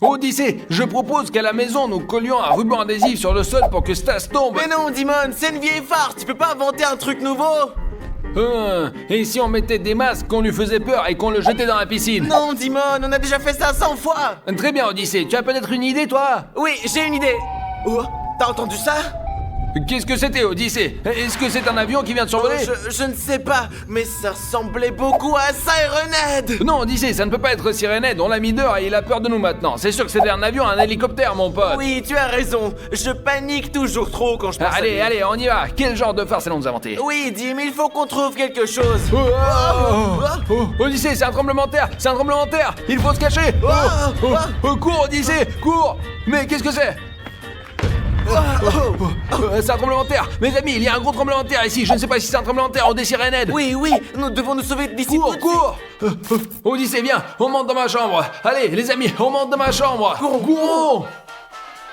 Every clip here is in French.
Odyssée, je propose qu'à la maison, nous collions un ruban adhésif sur le sol pour que Stas tombe. Mais non, Dimon, c'est une vieille farce, tu peux pas inventer un truc nouveau. Et si on mettait des masques, qu'on lui faisait peur et qu'on le jetait dans la piscine? Non, Dimon, on a déjà fait ça 100 fois. Très bien, Odyssée, tu as peut-être une idée, toi? Oui, j'ai une idée. Oh, t'as entendu ça? Qu'est-ce que c'était, Odyssée? Est-ce que c'est un avion qui vient de survoler? Je ne sais pas, mais ça ressemblait beaucoup à Sirenhead. Non, Odyssée, ça ne peut pas être Sirenhead, on l'a mis dehors et il a peur de nous maintenant. C'est sûr que c'était un avion, un hélicoptère, mon pote. Oui, tu as raison, je panique toujours trop quand je pense à lui. Allez, on y va. Quel genre de farce allons-nous inventer? Oui, Dim, il faut qu'on trouve quelque chose. Odyssée, c'est un tremblement de terre. Il faut se cacher. Cours, Odyssée, cours. Mais qu'est-ce que c'est? C'est un tremblement de terre. Mes amis, il y a un gros tremblement de terre ici. Je ne sais pas si c'est un tremblement de terre ou des Sirenhead. Oui, nous devons nous sauver d'ici. Cours. Odyssée, viens, on monte dans ma chambre. Allez, les amis, on monte dans ma chambre. Courons.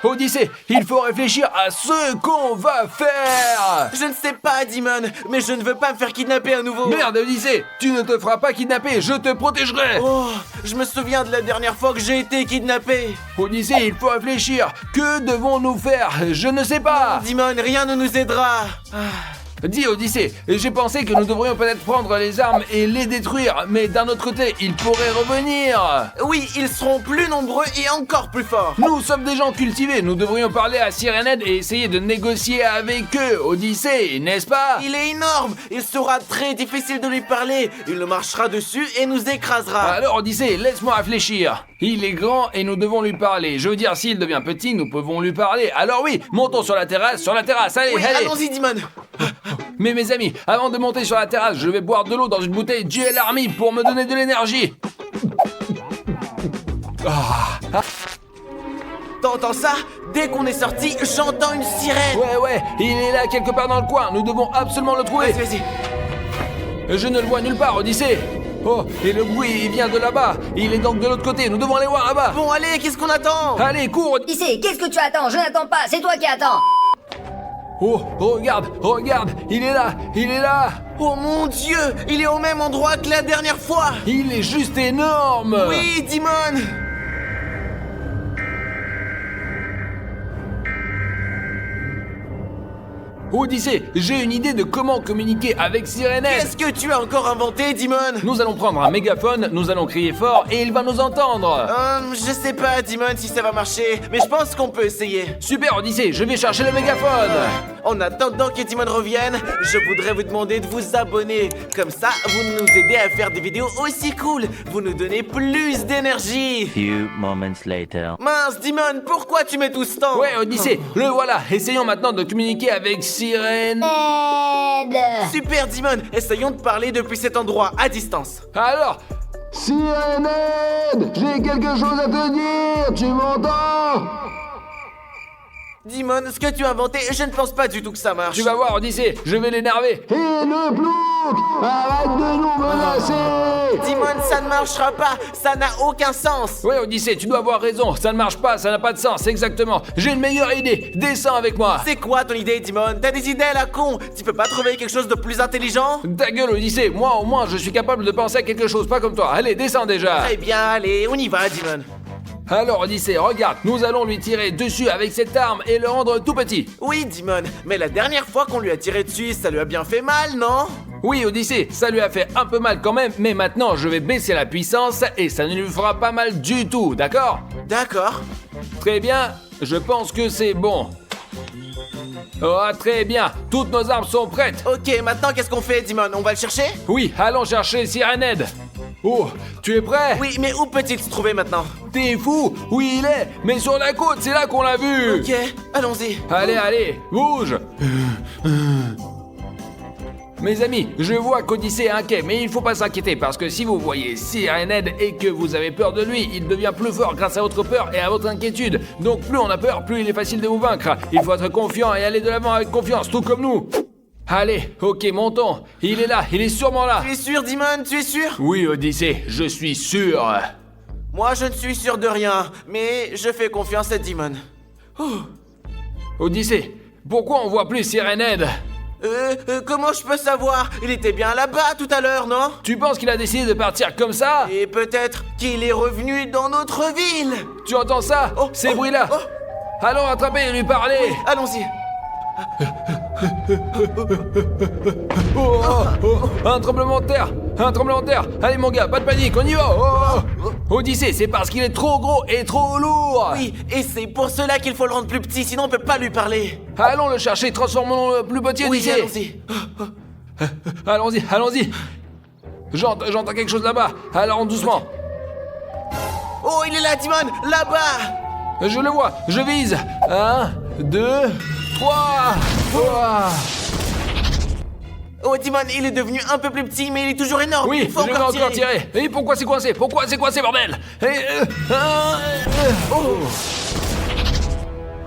Odyssée, il faut réfléchir à ce qu'on va faire. Je ne sais pas, Dimon, mais je ne veux pas me faire kidnapper à nouveau. Merde, Odyssée, tu ne te feras pas kidnapper, je te protégerai. Oh, je me souviens de la dernière fois que j'ai été kidnappé. Odyssée, il faut réfléchir. Que devons-nous faire? Je ne sais pas. Dimon, rien ne nous aidera. Dis, Odyssée, j'ai pensé que nous devrions peut-être prendre les armes et les détruire, mais d'un autre côté, ils pourraient revenir. Oui, ils seront plus nombreux et encore plus forts. Nous sommes des gens cultivés, nous devrions parler à Sirenhead et essayer de négocier avec eux, Odyssée, n'est-ce pas? Il est énorme, il sera très difficile de lui parler. Il nous marchera dessus et nous écrasera. Alors, Odyssée, laisse-moi réfléchir. Il est grand et nous devons lui parler. Je veux dire, s'il devient petit, nous pouvons lui parler. Alors oui, montons sur la terrasse, allez, oui, allez. Allons-y, Dimon. Mais mes amis, avant de monter sur la terrasse, je vais boire de l'eau dans une bouteille GL Army pour me donner de l'énergie. T'entends ça? Dès qu'on est sorti, j'entends une sirène. Ouais, il est là quelque part dans le coin. Nous devons absolument le trouver. Vas-y. Je ne le vois nulle part, Odyssée. Oh, et le bruit, il vient de là-bas. Il est donc de l'autre côté. Nous devons aller voir là-bas. Bon, allez, qu'est-ce qu'on attend? Allez, cours. Odyssée, qu'est-ce que tu attends? Je n'attends pas, c'est toi qui attends. Oh, regarde, il est là. Oh mon Dieu, il est au même endroit que la dernière fois. Il est juste énorme. Oui, Dimon. Odyssée, j'ai une idée de comment communiquer avec Sirenhead. Qu'est-ce que tu as encore inventé, Dimon? Nous allons prendre un mégaphone, nous allons crier fort et il va nous entendre. Je sais pas, Dimon, si ça va marcher, mais je pense qu'on peut essayer. Super, Odyssée, je vais chercher le mégaphone. En attendant que Dimon revienne, je voudrais vous demander de vous abonner. Comme ça, vous nous aidez à faire des vidéos aussi cool. Vous nous donnez plus d'énergie. Few moments later. Mince, Dimon, pourquoi tu mets tout ce temps? Ouais, Odyssée, le voilà. Essayons maintenant de communiquer avec Sirène. Aide. Super, Dimon, essayons de parler depuis cet endroit, à distance. Alors, Sirenhead, j'ai quelque chose à te dire, tu m'entends? Dimon, ce que tu as inventé, je ne pense pas du tout que ça marche. tu vas voir, Odyssée, je vais l'énerver. Et le plouc, arrête de nous menacer! Dimon, ça ne marchera pas, ça n'a aucun sens. Ouais, Odyssée, tu dois avoir raison. Ça ne marche pas, ça n'a pas de sens, exactement. J'ai une meilleure idée. Descends avec moi. C'est quoi ton idée, Dimon? T'as des idées à la con? Tu peux pas trouver quelque chose de plus intelligent? Ta gueule, Odyssée. Moi, au moins, je suis capable de penser à quelque chose, pas comme toi. Allez, descends déjà. Très bien, allez, on y va, Dimon. Alors, Odyssée, regarde. Nous allons lui tirer dessus avec cette arme et le rendre tout petit. Oui, Dimon, mais la dernière fois qu'on lui a tiré dessus, ça lui a bien fait mal, non? Oui, Odyssée, ça lui a fait un peu mal quand même, mais maintenant, je vais baisser la puissance et ça ne lui fera pas mal du tout, d'accord? D'accord. Très bien, je pense que c'est bon. Oh, très bien, toutes nos armes sont prêtes. Ok, maintenant qu'est-ce qu'on fait, Dimon? On va le chercher? Oui, allons chercher Sirenhead. Oh, tu es prêt? Oui, mais où peut-il se trouver maintenant? T'es fou? Oui, il est, mais sur la côte, c'est là qu'on l'a vu. Ok, allons-y. Allez, bouge. Mes amis, je vois qu'Odyssée est inquiet, mais il faut pas s'inquiéter parce que si vous voyez Sirenhead et que vous avez peur de lui, il devient plus fort grâce à votre peur et à votre inquiétude. Donc plus on a peur, plus il est facile de vous vaincre. Il faut être confiant et aller de l'avant avec confiance, tout comme nous. Allez, ok, montons. Il est là, il est sûrement là. Tu es sûr, Dimon? Tu es sûr? Oui, Odyssée, je suis sûr. Moi, je ne suis sûr de rien, mais je fais confiance à Dimon. Odyssée, pourquoi on voit plus Sirenhead? Comment je peux savoir? Il était bien là-bas tout à l'heure, non? Tu penses qu'il a décidé de partir comme ça? Et peut-être qu'il est revenu dans notre ville. Tu entends ça? Oh, Ces oh, bruits-là? oh. Allons attraper et lui parler. Allons-y. Oh, oh, oh, un tremblement de terre. Un tremblement de terre. Allez mon gars, pas de panique, on y va. Oh, oh. Odyssée, c'est parce qu'il est trop gros et trop lourd. Oui, et c'est pour cela qu'il faut le rendre plus petit, sinon on peut pas lui parler. Allons le chercher, transformons-le plus petit, Oui, Odyssée. allons-y. Allons-y, allons-y. J'entends quelque chose là-bas. Alors doucement. Oh, il est là, Dimon, là-bas. Je le vois, je vise. 1, 2, 3. Oh, Dimon, il est devenu un peu plus petit, mais il est toujours énorme. Oui, Il faut je vais encore tirer. Et pourquoi c'est coincé? Pourquoi c'est coincé, bordel?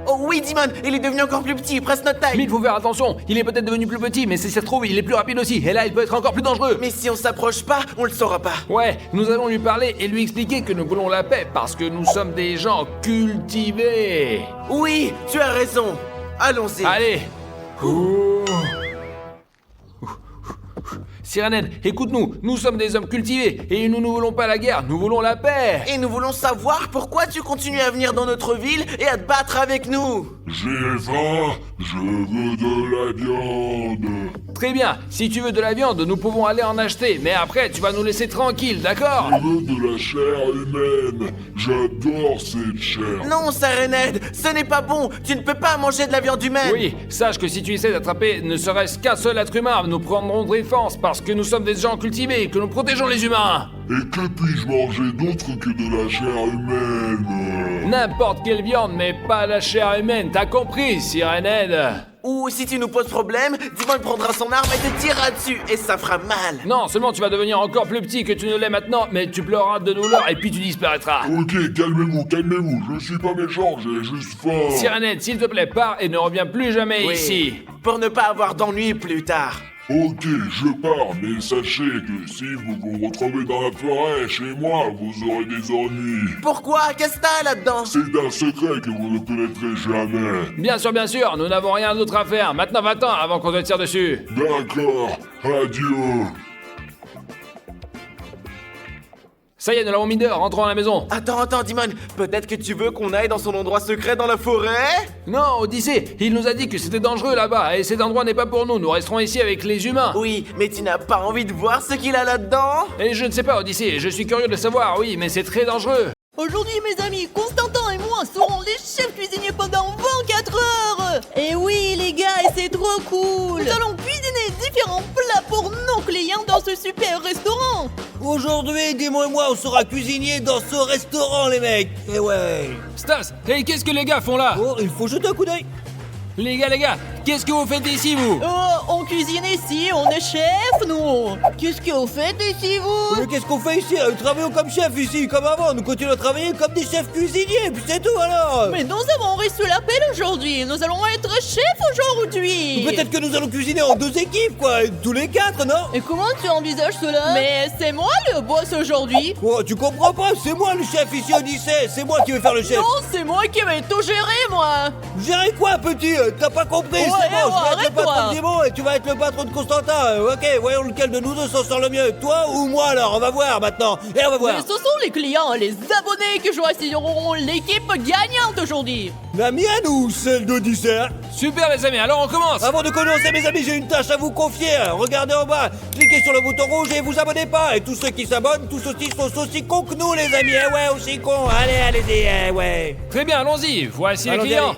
Oh oui, Dimon, il est devenu encore plus petit, presque notre taille. Mais il faut faire attention. Il est peut-être devenu plus petit, mais si ça se trouve, il est plus rapide aussi. Et là, il peut être encore plus dangereux. Mais si on s'approche pas, on le saura pas. Ouais, nous allons lui parler et lui expliquer que nous voulons la paix parce que nous sommes des gens cultivés. Oui, tu as raison. Allons-y. Allez. Sirenhead, écoute-nous, nous sommes des hommes cultivés et nous ne voulons pas la guerre, nous voulons la paix. Et nous voulons savoir pourquoi tu continues à venir dans notre ville et à te battre avec nous. J'ai faim, je veux de la viande. Très bien, si tu veux de la viande, nous pouvons aller en acheter, mais après tu vas nous laisser tranquilles, d'accord? Je veux de la chair humaine. J'adore cette chair. Non, Sirenhead, ce n'est pas bon. Tu ne peux pas manger de la viande humaine. Oui, sache que si tu essaies d'attraper ne serait-ce qu'un seul être humain, nous prendrons défense parce que nous sommes des gens cultivés et que nous protégeons les humains. Et que puis-je manger d'autre que de la chair humaine? N'importe quelle viande, mais pas la chair humaine, t'as compris, Sirenhead? Ou si tu nous poses problème, Dimon prendra son arme et te tirera dessus, et ça fera mal. Non, seulement tu vas devenir encore plus petit que tu ne l'es maintenant, mais tu pleureras de douleur et puis tu disparaîtras. Ok, calmez-vous, calmez-vous. Je suis pas méchant, j'ai juste faim. Sirenhead, s'il te plaît, pars et ne reviens plus jamais Oui, ici. pour ne pas avoir d'ennui plus tard. Ok, je pars, mais sachez que si vous vous retrouvez dans la forêt, chez moi, vous aurez des ennuis. Pourquoi? Qu'est-ce que t'as là-dedans? C'est un secret que vous ne connaîtrez jamais. Bien sûr, nous n'avons rien d'autre à faire. Maintenant, va-t'en avant qu'on te tire dessus. D'accord, adieu. Ça y est, nous l'avons mis dehors, rentrons à la maison. Attends, Dimon, peut-être que tu veux qu'on aille dans son endroit secret dans la forêt? Non, Odyssée, il nous a dit que c'était dangereux là-bas, et cet endroit n'est pas pour nous, nous resterons ici avec les humains. Oui, mais tu n'as pas envie de voir ce qu'il a là-dedans? Et je ne sais pas, Odyssée, je suis curieux de savoir, oui, mais c'est très dangereux. Aujourd'hui, mes amis, Constantin et moi serons les chefs cuisiniers pendant 24 heures. Et oui, les gars, et c'est trop cool. Nous allons cuisiner différents plats pour nos clients dans ce super restaurant. Aujourd'hui, Dimon et moi, on sera cuisiniers dans ce restaurant, les mecs. Et ouais. Stas, et qu'est-ce que les gars font là? Oh, il faut jeter un coup d'œil. Les gars, qu'est-ce que vous faites ici, vous? Oh, on cuisine ici, on est chef, nous. Qu'est-ce que vous faites ici, vous? Mais qu'est-ce qu'on fait ici? Nous travaillons comme chef ici, comme avant. Nous continuons à travailler comme des chefs cuisiniers, puis c'est tout alors. Mais nous avons reçu l'appel aujourd'hui. Nous allons être chefs aujourd'hui. Peut-être que nous allons cuisiner en 2 équipes, quoi. Tous les 4, non? Et comment tu envisages cela? Mais c'est moi le boss aujourd'hui. Oh, tu comprends pas? C'est moi le chef ici, Odyssée. C'est moi qui vais faire le chef. Non, c'est moi qui vais tout gérer, moi. Gérer quoi, petit? T'as pas compris? Ouais, C'est bon, je vais être le arrête-toi. patron de Dimon et tu vas être le patron de Constantin. Ok, voyons lequel de nous deux s'en sort le mieux. Toi ou moi alors? On va voir maintenant. Et on va voir. Mais ce sont les clients, les abonnés que choisiront l'équipe gagnante aujourd'hui. La mienne ou celle d'Odyssée? Super les amis, alors on commence. Avant de commencer, mes amis, j'ai une tâche à vous confier. Regardez en bas, cliquez sur le bouton rouge et vous abonnez pas. Et tous ceux qui s'abonnent, tous aussi sont aussi cons que nous, les amis. Eh ouais, aussi cons. Allez, allez-y, eh ouais. Très bien, allons-y, voici les Allons-y, clients. allez.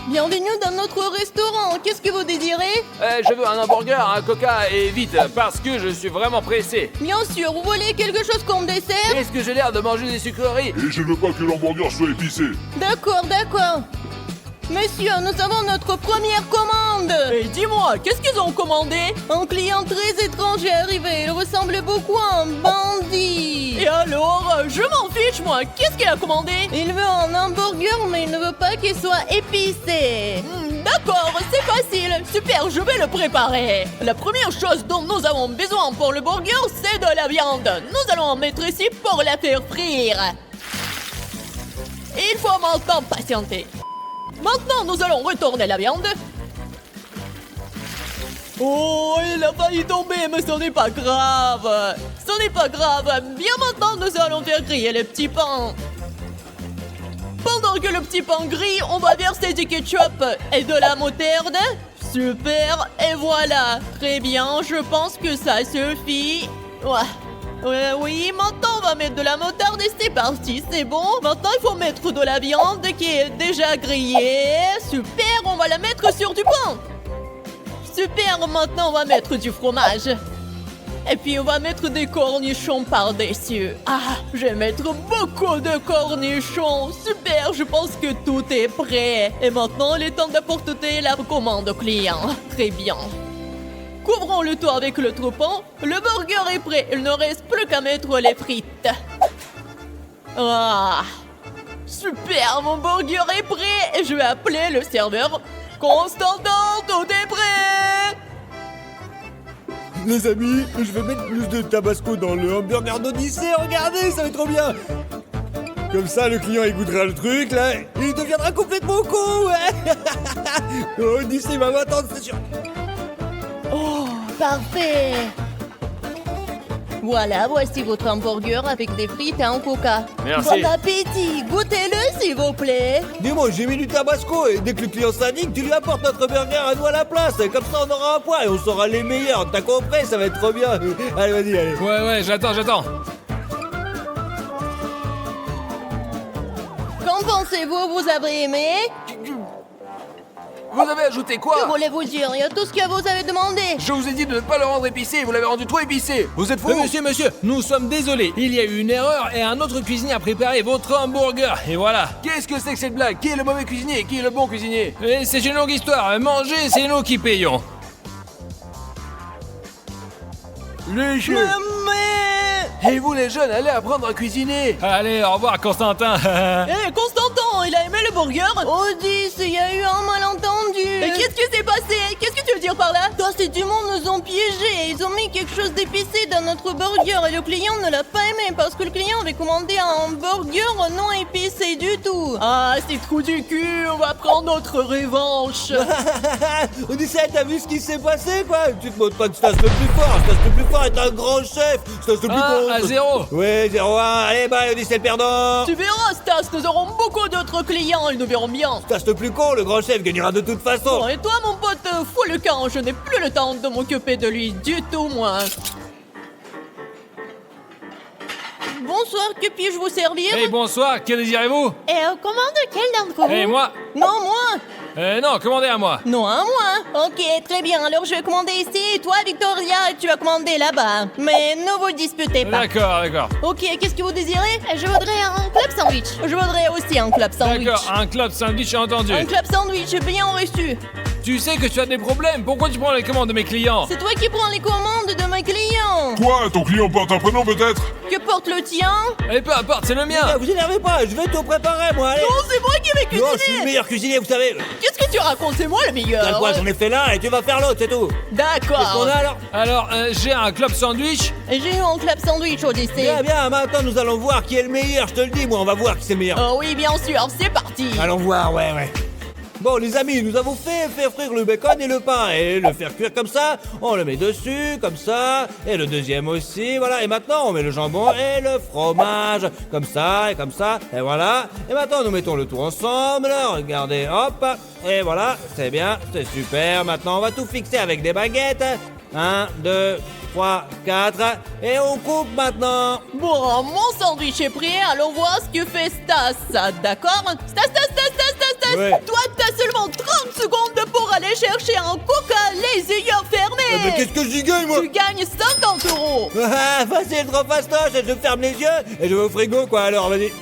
Bienvenue dans notre restaurant. Qu'est-ce que vous désirez? Je veux un hamburger, un coca et vite, parce que je suis vraiment pressé. Bien sûr, vous voulez quelque chose comme dessert? Est-ce que j'ai l'air de manger des sucreries? Et je veux pas que l'hamburger soit épicé. D'accord. Monsieur, nous avons notre première commande. Et dis-moi, qu'est-ce qu'ils ont commandé? Un client très étrange est arrivé. Il ressemble beaucoup à un bandit. Et alors, je m'en fiche, moi. Qu'est-ce qu'il a commandé? Il veut un hamburger, mais il ne veut pas qu'il soit épicé. D'accord, c'est facile. Super, je vais le préparer. La première chose dont nous avons besoin pour le burger, c'est de la viande. Nous allons en mettre ici pour la faire frire. Il faut maintenant patienter. Maintenant, nous allons retourner la viande. Oh, il a failli tomber, mais ce n'est pas grave. Ce n'est pas grave. Bien maintenant, nous allons faire griller le petit pain. Pendant que le petit pain grille, on va verser du ketchup et de la moutarde. Super, et voilà. Très bien, je pense que ça suffit. Oui, maintenant on va mettre de la moutarde et c'est parti, c'est bon. Maintenant il faut mettre de la viande qui est déjà grillée. Super, on va la mettre sur du pain. Super, maintenant on va mettre du fromage. Et puis on va mettre des cornichons par-dessus. Ah, je vais mettre beaucoup de cornichons. Super, je pense que tout est prêt. Et maintenant, il est temps d'apporter la commande au client. Très bien. Couvrons le tout avec le troupon. Le burger est prêt. Il ne reste plus qu'à mettre les frites. Ah, super, mon burger est prêt. Et je vais appeler le serveur. Constantin, tout est prêt. Les amis, je vais mettre plus de tabasco dans le hamburger d'Odyssée, regardez, ça va être trop bien. Comme ça, le client il goûtera le truc, là, et il deviendra complètement con, ouais. Odyssée va m'attendre, c'est sûr. Oh, parfait. Voilà, voici votre hamburger avec des frites et un coca. Merci. Bon appétit, goûtez-le s'il vous plaît. Dis-moi, j'ai mis du tabasco, et dès que le client s'indigne, tu lui apportes notre burger à nous à la place. Comme ça, on aura un point et on sera les meilleurs. T'as compris, ça va être trop bien. Allez, vas-y, allez. Ouais, j'attends. Qu'en pensez-vous, vous avez aimé? Vous avez ajouté Que quoi? voulez-vous dire? Il y a tout ce que vous avez demandé. Je vous ai dit de ne pas le rendre épicé, vous l'avez rendu trop épicé. Vous êtes fou? Monsieur, nous sommes désolés. Il y a eu une erreur et un autre cuisinier a préparé votre hamburger. Et voilà. Qu'est-ce que c'est que cette blague? Qui est le mauvais cuisinier et qui est le bon cuisinier? Et c'est une longue histoire. Manger, c'est nous qui payons. Les jeux. Et vous les jeunes, allez apprendre à cuisiner. Allez, au revoir, Constantin. Hé, Constantin, il a aimé le burger? Odysse, il y a eu un malentendu. Mais qu'est-ce qui s'est passé? Qu'est-ce que tu veux dire par là? Ces du monde nous ont piégés. Ils ont mis quelque chose d'épicé dans notre burger et le client ne l'a pas aimé parce que le client avait commandé un burger non épicé du tout. Ah, c'est trou du cul, on va prendre notre revanche. Odyssée, t'as vu ce qui s'est passé, quoi? Tu te montres pas que Stas le plus fort. Stas le plus fort est un grand chef. Stas le plus con. À 0. Ouais, 0-1. Allez, bye, Odyssée le perdant. Tu verras, Stas, nous aurons beaucoup d'autres clients, ils nous verront bien. Stas le plus con, le grand chef gagnera de toute façon. Bon, et toi, mon pote, fous le camp, je n'ai plus le temps de m'occuper de lui du tout, moi. Bonsoir, que puis-je vous servir? Hey, bonsoir, que désirez-vous? Commande quel d'entre vous? Et moi? Non, moi. Non, commandez à moi. Non, à moi. Ok, très bien, alors je vais commander ici, et toi, Victoria, tu vas commander là-bas. Mais ne vous disputez pas. D'accord. Ok, qu'est-ce que vous désirez? Je voudrais un club sandwich. Je voudrais aussi un club sandwich. D'accord, un club sandwich entendu. Un club sandwich, bien reçu. Tu sais que tu as des problèmes. Pourquoi tu prends les commandes de mes clients? C'est toi qui prends les commandes de mes clients. Toi, ton client porte un prénom peut-être? Que porte le tien? Eh, peu importe, c'est le mien. Vous énervez pas, je vais tout préparer, moi, allez. Non, c'est moi qui vais Non, je suis le cuisiner. meilleur cuisinier, vous savez. Qu'est-ce que tu racontes? C'est moi le meilleur. T'as quoi, j'en ai fait l'un et tu vas faire l'autre, c'est tout. Qu'est-ce qu'on D'accord. a alors? Alors, j'ai un club sandwich. Et j'ai eu un club sandwich, Odyssée. Bien, maintenant nous allons voir qui est le meilleur, je te le dis, moi, on va voir qui c'est le meilleur. Oh oui, bien sûr, c'est parti. Allons voir, ouais. Bon, les amis, nous avons fait faire frire le bacon et le pain. Et le faire cuire comme ça, on le met dessus, comme ça. Et le deuxième aussi, voilà. Et maintenant, on met le jambon et le fromage. Comme ça, et voilà. Et maintenant, nous mettons le tout ensemble. Regardez, hop. Et voilà, c'est bien, c'est super. Maintenant, on va tout fixer avec des baguettes. 1, 2, 3, 4. Et on coupe maintenant. Bon, mon sandwich est prêt, allons voir ce que fait Stas. D'accord? Stas. Ouais. Toi, t'as seulement 30 secondes pour aller chercher un coca les yeux fermés. Mais qu'est-ce que j'y gagne, moi? Tu gagnes 50 €. Ah, facile, trop fastoche. Je ferme les yeux et je vais au frigo, quoi. Alors, vas-y.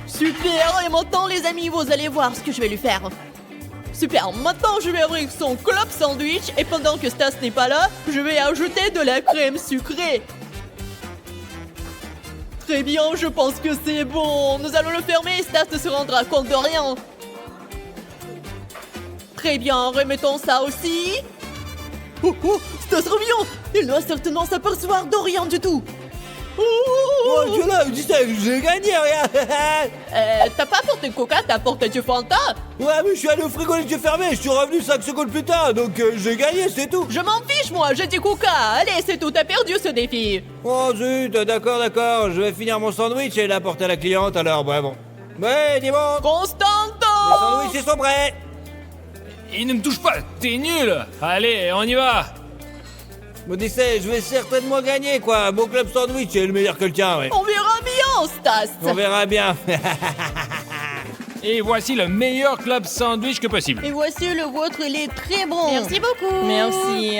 Super, et maintenant les amis, vous allez voir ce que je vais lui faire. Super, maintenant je vais ouvrir son club sandwich et pendant que Stas n'est pas là, je vais ajouter de la crème sucrée. Très bien, je pense que c'est bon. Nous allons le fermer et Stas ne se rendra compte de rien. Très bien, remettons ça aussi. Oh, Stas revient. Il doit certainement s'apercevoir de rien du tout. Oh, tu es là, Odyssée, j'ai gagné, regarde. T'as pas apporté Coca, t'as apporté du Fanta. Ouais, mais je suis allé au frigo les yeux fermés, je suis revenu 5 secondes plus tard, donc j'ai gagné, c'est tout. Je m'en fiche, moi, j'ai dit Coca. Allez, c'est tout, t'as perdu ce défi. Oh zut, d'accord, je vais finir mon sandwich et l'apporter à la cliente, alors, ouais, bon. Ouais, dis bon. Les Constantin. sandwichs, ils sont prêts. Il ne me touche pas, t'es nul. Allez, on y va. Odyssée, je vais certainement gagner, quoi. Mon club sandwich est le meilleur que le tien, ouais. On verra bien, Stas. On verra bien. Et voici le meilleur club sandwich que possible. Et voici le vôtre, il est très bon. Merci beaucoup. Merci.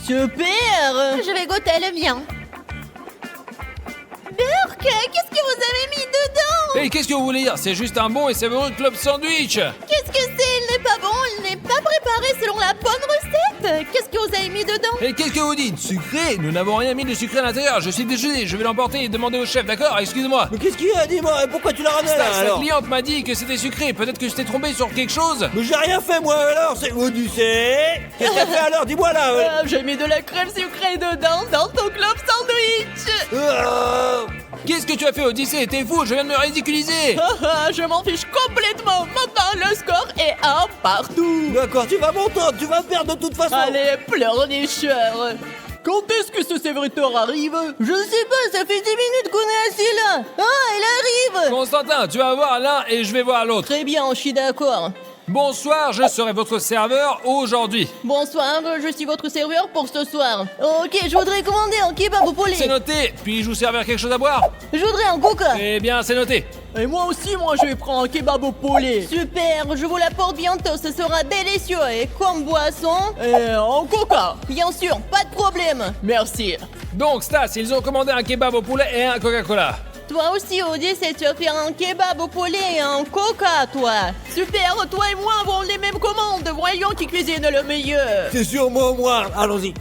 Super. Je vais goûter le mien. Burk, qu'est-ce que vous avez mis dedans? Et qu'est-ce que vous voulez dire? C'est juste un bon et savoureux club sandwich. Qu'est-ce que c'est? Il n'est pas bon, il n'est pas préparé selon la bonne recette. Qu'est-ce que vous avez mis dedans? Et qu'est-ce que vous dites? Sucré? Nous n'avons rien mis de sucré à l'intérieur. Je suis désolé, je vais l'emporter et demander au chef, d'accord? Excusez-moi. Mais qu'est-ce qu'il y a, dis-moi, pourquoi tu l'as ramené là, La alors? cliente m'a dit que c'était sucré. Peut-être que je t'ai trompé sur quelque chose. Mais j'ai rien fait, moi, alors, c'est Odyssée. Qu'est-ce que t'as fait, alors? Dis-moi, là. J'ai mis de la crème sucrée dedans dans ton club sandwich. Qu'est-ce que tu as fait, Odyssée? T'es fou, je viens de me ridiculiser. Je m'en fiche complètement. Maintenant, le score est 1 partout. D'accord, tu vas m'entendre, tu vas perdre de toute façon. Allez, pleurnicheur. Quand est-ce que ce serviteur arrive? Je sais pas, ça fait 10 minutes qu'on est assis là. Ah, il arrive. Constantin, tu vas voir l'un et je vais voir l'autre. Très bien, je suis d'accord. Bonsoir, je serai votre serveur aujourd'hui. Bonsoir, je suis votre serveur pour ce soir. Ok, je voudrais commander un kebab au poulet. C'est noté. Puis-je vous servir quelque chose à boire? Je voudrais un Coca. Eh bien, c'est noté. Et moi aussi, je vais prendre un kebab au poulet. Super, je vous l'apporte bientôt, ce sera délicieux. Et comme boisson, Un Coca. bien sûr, pas de problème. Merci. Donc, Stas, ils ont commandé un kebab au poulet et un Coca-Cola. Toi aussi, Odyssée, tu vas faire un kebab au poulet et un Coca, toi. Super, toi et moi avons les mêmes commandes. Voyons qui cuisine le meilleur. C'est sûrement moi, allons-y.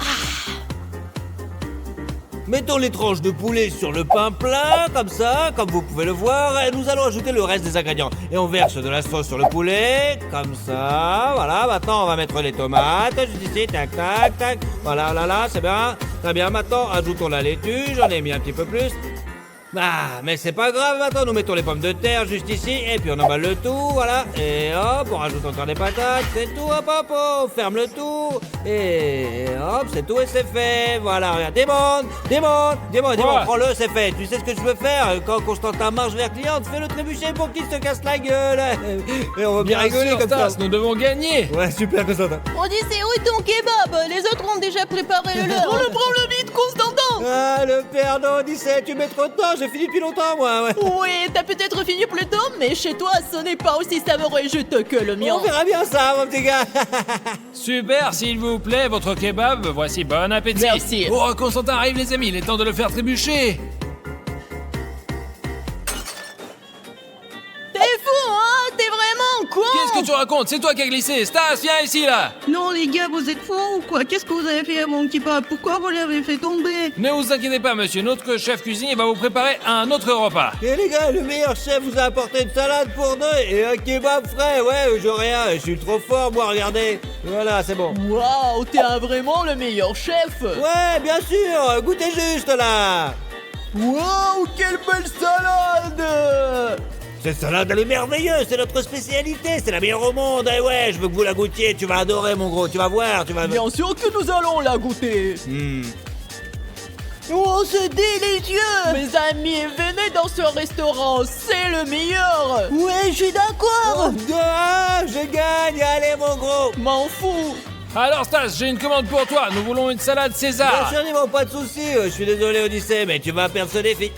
Mettons les tranches de poulet sur le pain plat, comme ça, comme vous pouvez le voir, et nous allons ajouter le reste des ingrédients. Et on verse de la sauce sur le poulet, comme ça, voilà, maintenant on va mettre les tomates, juste ici, tac, tac, tac, voilà, là, c'est bien, très bien, maintenant ajoutons la laitue, j'en ai mis un petit peu plus. Ah, mais c'est pas grave, maintenant nous mettons les pommes de terre juste ici, et puis on emballe le tout, voilà, et hop, on rajoute encore des patates, c'est tout, hop, on ferme le tout, et hop, c'est tout et c'est fait, voilà, regarde, démonte, prends-le, c'est fait, tu sais ce que je veux faire, quand Constantin marche vers cliente, fais-le trébucher pour qu'il se casse la gueule, et on va bien rigoler sûr, comme ça. Stas, nous devons gagner. Ouais, super, Constantin. Odyssée, où est ton kebab? Les autres ont déjà préparé le leur. Prends-le vite, Constantin. Ah, le père d'Odyssée, tu mets trop de temps, j'ai fini depuis longtemps, moi, ouais. Oui, t'as peut-être fini plus tôt, mais chez toi, ce n'est pas aussi savoureux et juteux que le mien. On verra bien ça, mon petit gars. Super, s'il vous plaît, votre kebab. Voici, bon appétit. Merci. Oh, Constantin arrive, les amis, il est temps de le faire trébucher. T'es fou, hein? T'es vraiment con. Qu'est-ce que tu racontes? C'est toi qui as glissé. Stas, viens ici, là. Non les gars, vous êtes fous ou quoi? Qu'est-ce que vous avez fait à mon kebab? Pourquoi vous l'avez fait tomber? Ne vous inquiétez pas, monsieur. Notre chef cuisinier va vous préparer un autre repas. Et les gars, le meilleur chef vous a apporté une salade pour deux et un kebab frais. Ouais, j'ai rien, je suis trop fort, moi, regardez. Voilà, c'est bon. Waouh, t'es vraiment le meilleur chef. Ouais, bien sûr, goûtez juste, là. Waouh, quelle belle salade. Cette salade, elle est merveilleuse, c'est notre spécialité, c'est la meilleure au monde. Et ouais, je veux que vous la goûtiez, tu vas adorer, mon gros, tu vas voir, tu vas... Bien sûr que nous allons la goûter. Oh, c'est délicieux. Mes amis, venez dans ce restaurant, c'est le meilleur. Ouais, je suis d'accord. 2-1, je gagne, allez, mon gros. M'en fous. Alors, Stas, j'ai une commande pour toi. Nous voulons une salade César. Bien sûr, Nimo, pas de soucis, je suis désolé, Odyssée, mais tu vas perdre ce défi.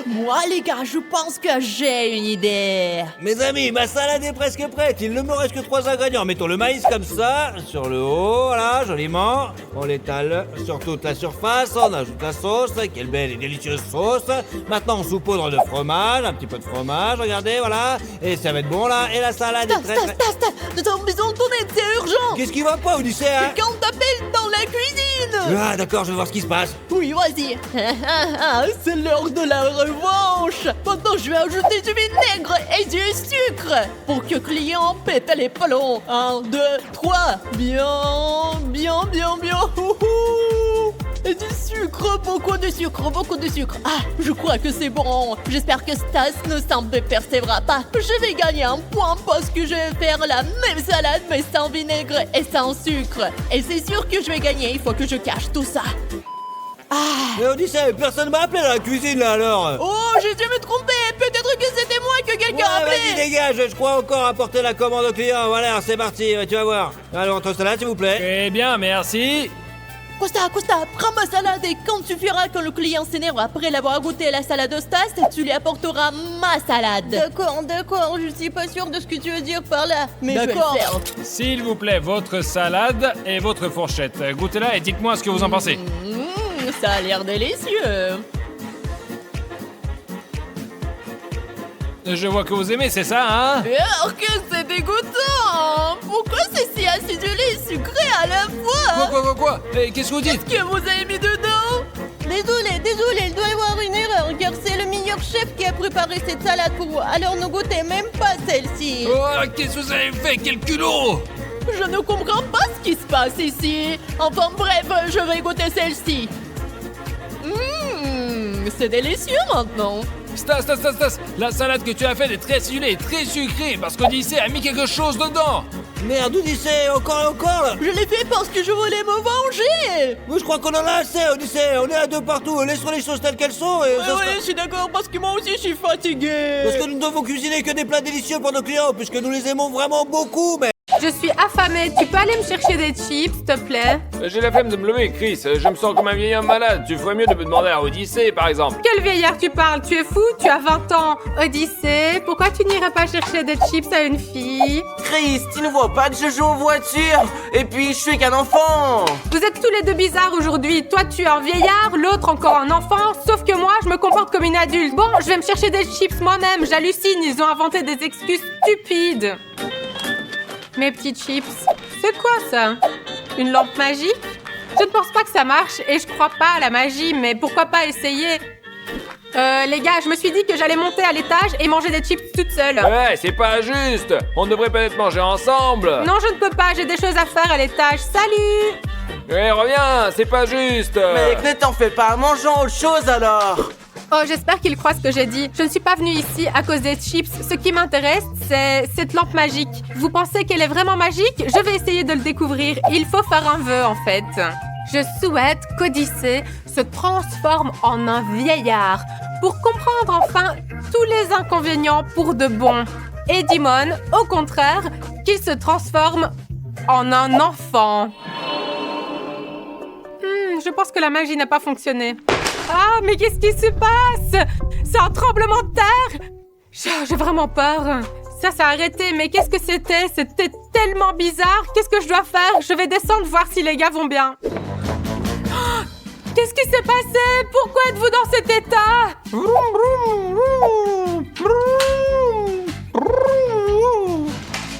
Moi, les gars, je pense que j'ai une idée. Mes amis, ma salade est presque prête. Il ne me reste que 3 ingrédients. Mettons le maïs comme ça, sur le haut, voilà, joliment. On l'étale sur toute la surface. On ajoute la sauce. Quelle belle et délicieuse sauce. Maintenant, on saupoudre de fromage, un petit peu de fromage, regardez, voilà. Et ça va être bon, là. Et la salade est très... Nous avons besoin de ton aide, c'est urgent. Qu'est-ce qui va pas, Odyssée, hein? Quelqu'un t'appelle dans la cuisine. Ah, d'accord, je vais voir ce qui se passe. Oui, vas-y. C'est l'heure de la revanche. Maintenant, je vais ajouter du vinaigre et du sucre pour que client pète les plombs. 1, 2, 3. Bien. Ouhou. Et beaucoup de sucre, beaucoup de sucre. Ah, je crois que c'est bon. J'espère que Stas ne s'en dépercevra pas. Je vais gagner un point parce que je vais faire la même salade mais sans vinaigre et sans sucre. Et c'est sûr que je vais gagner, il faut que je cache tout ça. Mais Odyssée, personne m'a appelé dans la cuisine là alors. Oh, j'ai dû me tromper. Peut-être que c'était moi que quelqu'un a appelé. Vas-y, dégage, je crois encore apporter la commande au client. Voilà, c'est parti, tu vas voir. Alors, entre salade, s'il vous plaît. Très bien, merci. Costa, prends ma salade et quand tu verras que le client s'énerve après l'avoir goûté la salade de Stas, tu lui apporteras ma salade. D'accord, je suis pas sûre de ce que tu veux dire par là, mais je vais le faire. S'il vous plaît, votre salade et votre fourchette. Goûtez-la et dites-moi ce que vous en pensez. Ça a l'air délicieux. Je vois que vous aimez, c'est ça, hein? Alors que c'est dégoûtant. Pourquoi c'est si acidulé et sucré à la fois? Quoi? Qu'est-ce que vous dites? Qu'est-ce que vous avez mis dedans? Désolé, il doit y avoir une erreur, car c'est le meilleur chef qui a préparé cette salade pour vous. Alors ne goûtez même pas celle-ci. Oh, qu'est-ce que vous avez fait? Quel culot! Je ne comprends pas ce qui se passe ici. Enfin bref, je vais goûter celle-ci. C'est délicieux maintenant. Stas, la salade que tu as faite est très acidulée et très sucrée parce qu'Odyssée a mis quelque chose dedans. Merde, Odyssée, encore là. Je l'ai fait parce que je voulais me venger. Moi, je crois qu'on en a assez, Odyssée. On est à deux partout. Laissons les choses telles qu'elles sont. Et je suis d'accord parce que moi aussi je suis fatigué. Parce que nous ne devons cuisiner que des plats délicieux pour nos clients, puisque nous les aimons vraiment beaucoup, mais... Je suis affamée, tu peux aller me chercher des chips, s'il te plaît? J'ai la flemme de me lever, Chris. Je me sens comme un vieil homme malade. Tu ferais mieux de me demander à Odyssée, par exemple. Quel vieillard tu parles? Tu es fou? Tu as 20 ans. Odyssée, pourquoi tu n'irais pas chercher des chips à une fille? Chris, tu ne vois pas que je joue aux voitures? Et puis, je suis qu'un enfant. Vous êtes tous les deux bizarres aujourd'hui. Toi, tu es un vieillard, l'autre encore un enfant. Sauf que moi, je me comporte comme une adulte. Bon, je vais me chercher des chips moi-même. J'hallucine, ils ont inventé des excuses stupides. Mes petits chips. C'est quoi ça? Une lampe magique? Je ne pense pas que ça marche et je crois pas à la magie, mais pourquoi pas essayer? Les gars, je me suis dit que j'allais monter à l'étage et manger des chips toute seule. Ouais, c'est pas juste. On devrait peut-être manger ensemble. Non, je ne peux pas, j'ai des choses à faire à l'étage. Salut! Ouais, reviens, c'est pas juste. Mec, ne t'en fais pas, mangeons autre chose alors. Oh, j'espère qu'il croit ce que j'ai dit. Je ne suis pas venue ici à cause des chips. Ce qui m'intéresse, c'est cette lampe magique. Vous pensez qu'elle est vraiment magique? Je vais essayer de le découvrir. Il faut faire un vœu, en fait. Je souhaite qu'Odyssée se transforme en un vieillard pour comprendre enfin tous les inconvénients pour de bon. Et Dimon, au contraire, qu'il se transforme en un enfant. Je pense que la magie n'a pas fonctionné. Ah, mais qu'est-ce qui se passe? C'est un tremblement de terre? J'ai vraiment peur. Ça s'est arrêté, mais qu'est-ce que c'était? C'était tellement bizarre. Qu'est-ce que je dois faire? Je vais descendre voir si les gars vont bien. Oh, qu'est-ce qui s'est passé? Pourquoi êtes-vous dans cet état?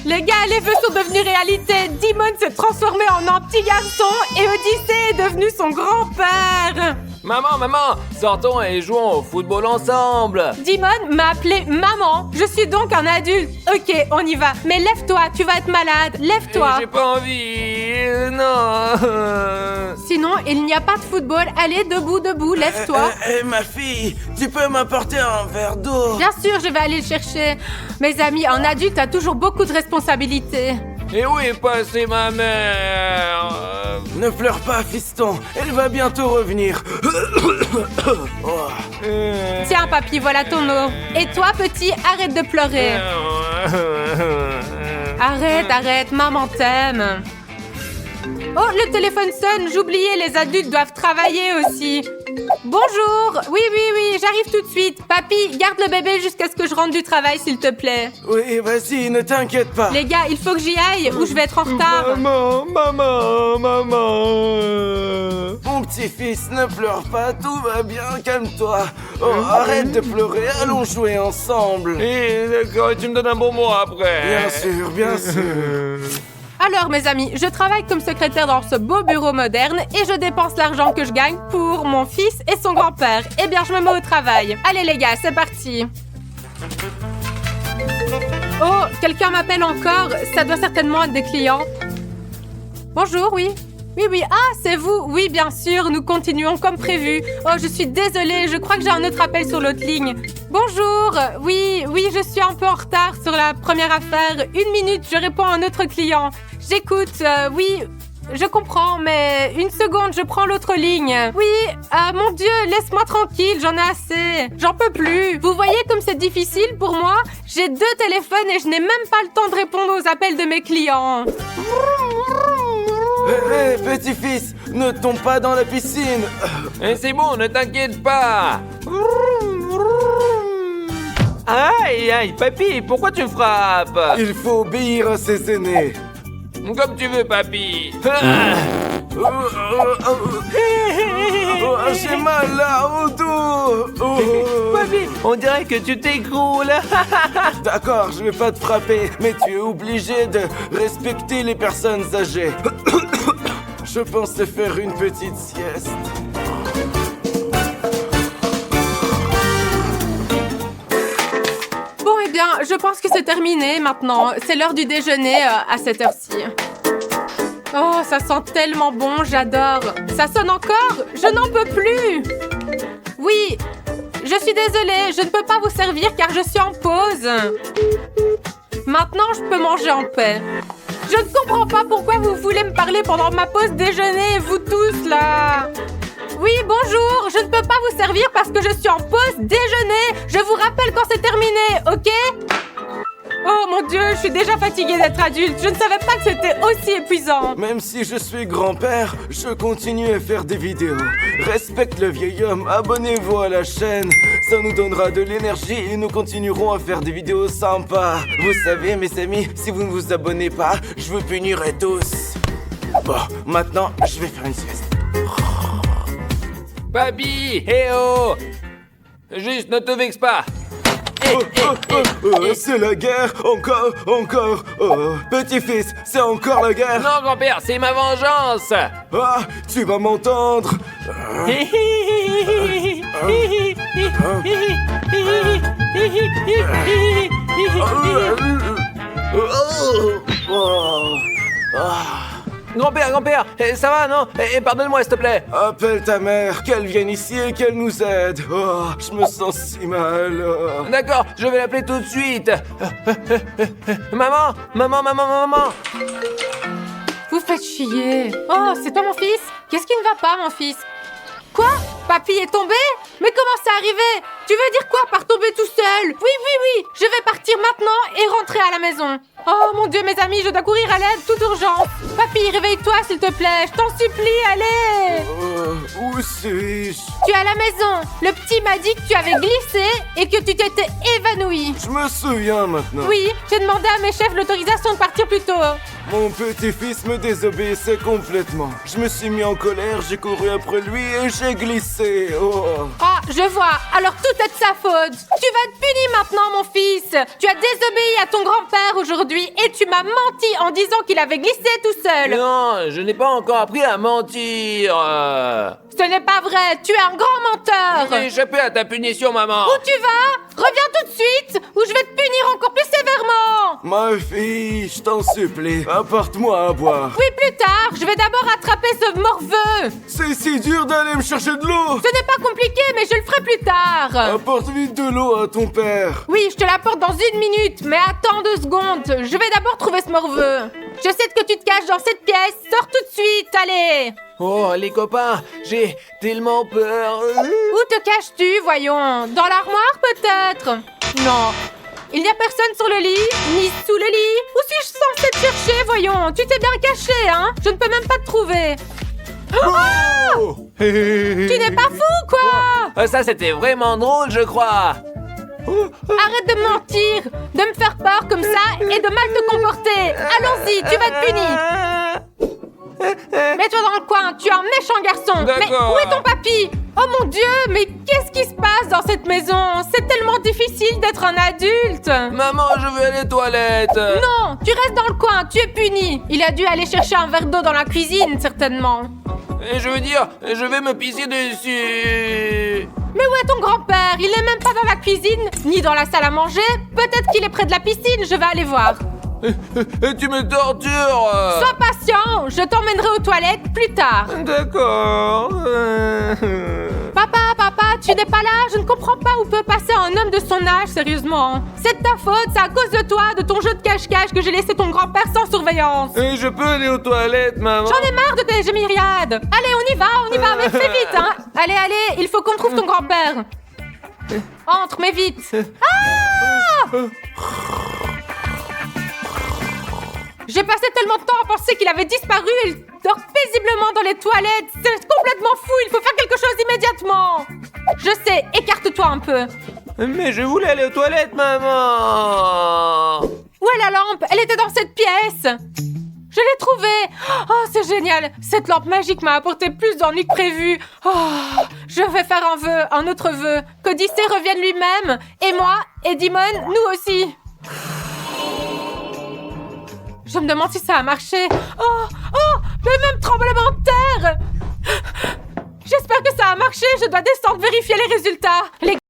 Les gars, les vœux sont devenus réalité. Dimon s'est transformé en un petit garçon et Odyssée est devenu son grand-père. Maman, sortons et jouons au football ensemble. Dimon m'a appelé maman. Je suis donc un adulte. Ok, on y va. Mais lève-toi, tu vas être malade. Lève-toi. J'ai pas envie. Non. Sinon, il n'y a pas de football. Allez, debout, lève-toi. Ma fille, tu peux m'apporter un verre d'eau? Bien sûr, je vais aller le chercher. Mes amis, un adulte a toujours beaucoup de responsabilités. Et où est passée ma mère? Ne pleure pas, fiston. Elle va bientôt revenir. Tiens, papy, voilà ton eau. Et toi, petit, arrête de pleurer. Arrête, maman t'aime. Oh, le téléphone sonne. J'oubliais, les adultes doivent travailler aussi. Bonjour. Oui, j'arrive tout de suite. Papy, garde le bébé jusqu'à ce que je rentre du travail, s'il te plaît. Oui, vas-y, ne t'inquiète pas. Les gars, il faut que j'y aille ou je vais être en retard. Maman. Mon petit-fils, ne pleure pas, tout va bien, calme-toi. Oh, arrête de pleurer, allons jouer ensemble. Et d'accord, tu me donnes un bon mot après. Bien sûr. Alors, mes amis, je travaille comme secrétaire dans ce beau bureau moderne et je dépense l'argent que je gagne pour mon fils et son grand-père. Eh bien, je me mets au travail. Allez, les gars, c'est parti. Oh, quelqu'un m'appelle encore. Ça doit certainement être des clients. Bonjour, oui. Oui, ah, c'est vous. Oui, bien sûr, nous continuons comme prévu. Oh, je suis désolée, je crois que j'ai un autre appel sur l'autre ligne. Bonjour, oui, je suis un peu en retard sur la première affaire. 1 minute, je réponds à un autre client. J'écoute, oui, je comprends, mais 1 seconde, je prends l'autre ligne. Oui, mon Dieu, laisse-moi tranquille, j'en ai assez. J'en peux plus. Vous voyez comme c'est difficile pour moi? J'ai 2 téléphones et je n'ai même pas le temps de répondre aux appels de mes clients. Hé, petit-fils, ne tombe pas dans la piscine. C'est bon, ne t'inquiète pas. Aïe, papy, pourquoi tu me frappes? Il faut obéir à ses aînés. Comme tu veux, papy. J'ai mal là au dos. Papy, on dirait que tu t'écroules. D'accord, je vais pas te frapper, mais tu es obligé de respecter les personnes âgées. Je pensais faire une petite sieste. Bon, eh bien, je pense que c'est terminé maintenant. C'est l'heure du déjeuner à cette heure-ci. Oh, ça sent tellement bon, j'adore. Ça sonne encore? Je n'en peux plus. Oui, je suis désolée, je ne peux pas vous servir car je suis en pause. Maintenant, je peux manger en paix. Je ne comprends pas pourquoi vous voulez me parler pendant ma pause déjeuner, vous tous, là. Oui, bonjour, je ne peux pas vous servir parce que je suis en pause déjeuner. Je vous rappelle quand c'est terminé, ok? Oh mon Dieu, je suis déjà fatiguée d'être adulte. Je ne savais pas que c'était aussi épuisant. Même si je suis grand-père, je continue à faire des vidéos. Respecte le vieil homme, abonnez-vous à la chaîne. Ça nous donnera de l'énergie et nous continuerons à faire des vidéos sympas. Vous savez, mes amis, si vous ne vous abonnez pas, je vous punirai tous. Bon, maintenant, je vais faire une sieste. Papy, oh. Juste, ne te vexe pas. C'est la guerre, encore. Petit-fils, c'est encore la guerre. Non, grand-père, c'est ma vengeance. Ah, tu vas m'entendre. Grand-père, ça va, non? Pardonne-moi, s'il te plaît. Appelle ta mère, qu'elle vienne ici et qu'elle nous aide. Oh, je me sens si mal. D'accord, je vais l'appeler tout de suite. Maman. Vous faites chier. Oh, c'est toi mon fils? Qu'est-ce qui ne va pas, mon fils? Quoi? Papy est tombé? Mais comment c'est arrivé? Tu veux dire quoi par tomber tout seul? Oui, je vais partir maintenant et rentrer à la maison. Oh mon Dieu, mes amis, je dois courir à l'aide, toute urgence. Papy, réveille-toi s'il te plaît, je t'en supplie, allez. Où suis-je? Tu es à la maison. Le petit m'a dit que tu avais glissé et que tu t'étais évanoui. Je me souviens maintenant. Oui, j'ai demandé à mes chefs l'autorisation de partir plus tôt. Mon petit-fils me désobéissait complètement. Je me suis mis en colère, j'ai couru après lui et j'ai glissé. Oh. Ah, je vois. Alors tout est de sa faute. Tu vas être puni maintenant, mon fils. Tu as désobéi à ton grand-père aujourd'hui et tu m'as menti en disant qu'il avait glissé tout seul. Non, je n'ai pas encore appris à mentir. Ce n'est pas vrai. Tu es un grand menteur. J'ai échappé à ta punition, maman. Où tu vas? Reviens tout de suite ou je vais te punir encore plus sévèrement. Ma fille, je t'en supplie, apporte-moi à boire. Oui, plus tard. Je vais d'abord attraper ce morveux. C'est si dur d'aller me chercher de l'eau. Ce n'est pas compliqué, mais je le ferai plus tard. Apporte vite de l'eau à ton père. Oui, je te l'apporte dans 1 minute, mais attends 2 secondes. Je vais d'abord trouver ce morveux. Je sais que tu te caches dans cette pièce. Sors tout de suite, allez. Oh, les copains, j'ai tellement peur. Où te caches-tu, voyons? Dans l'armoire, peut-être? Non. Il n'y a personne sur le lit, ni sous le lit. Où suis-je censée te chercher, voyons? Tu t'es bien caché, hein? Je ne peux même pas te trouver. Oh! Tu n'es pas fou, quoi? Ça, c'était vraiment drôle, je crois. Arrête de me mentir, de me faire peur comme ça et de mal te comporter. Allons-y, tu vas être puni. Mets-toi dans le coin, tu es un méchant garçon. Mais où est ton papy? Oh mon Dieu, mais qu'est-ce qui se passe dans cette maison? C'est tellement difficile d'être un adulte. Maman, je veux aller aux toilettes. Non, tu restes dans le coin, tu es puni. Il a dû aller chercher un verre d'eau dans la cuisine, certainement. Et je veux dire, je vais me pisser dessus. Mais où est ton grand-père? Il n'est même pas dans la cuisine, ni dans la salle à manger. Peut-être qu'il est près de la piscine, je vais aller voir. Tu me tortures. Sois patient, je t'emmènerai aux toilettes plus tard. D'accord. Papa, tu n'es pas là? Je ne comprends pas où peut passer un homme de son âge, sérieusement. C'est de ta faute, c'est à cause de toi, de ton jeu de cache-cache que j'ai laissé ton grand-père sans surveillance. Je peux aller aux toilettes, maman? J'en ai marre de tes gémiriades. Allez, on y va, mais fais vite, hein. Allez, il faut qu'on trouve ton grand-père. Entre, mais vite. Ah! J'ai passé tellement de temps à penser qu'il avait disparu. Il dort paisiblement dans les toilettes. C'est complètement fou, il faut faire quelque chose immédiatement. Je sais, écarte-toi un peu. Mais je voulais aller aux toilettes, maman. Où est la lampe? Elle était dans cette pièce. Je l'ai trouvée. Oh, c'est génial. Cette lampe magique m'a apporté plus d'ennuis que prévu. Oh, je vais faire un autre vœu. Qu'Odyssée revienne lui-même. Et moi, et Dimon, nous aussi. Je me demande si ça a marché. Oh, le même tremblement de terre. J'espère que ça a marché. Je dois descendre vérifier les résultats.